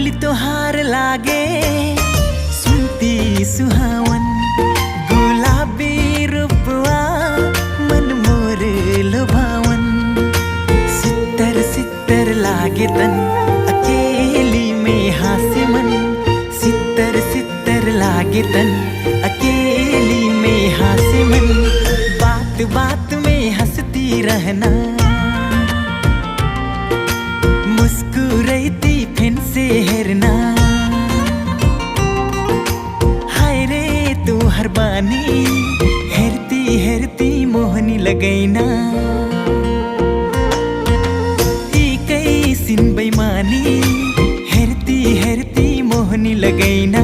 बोली तोहार लागे सुनती सुहावन, गुलाबी रूपवा मन मोर लुभावन। सितर सितर लागे तन अकेली में हासे मन, सितर सितर लागे तन अकेली में हासे मन। बात बात में हंसती रहना, मुस्कुराती फिर से हेरना। हाय रे तू हर बानी, हेरती हेरती मोहनी लगैना। ई कैसिन बेईमानी, हेरती हेरती मोहनी लगैना।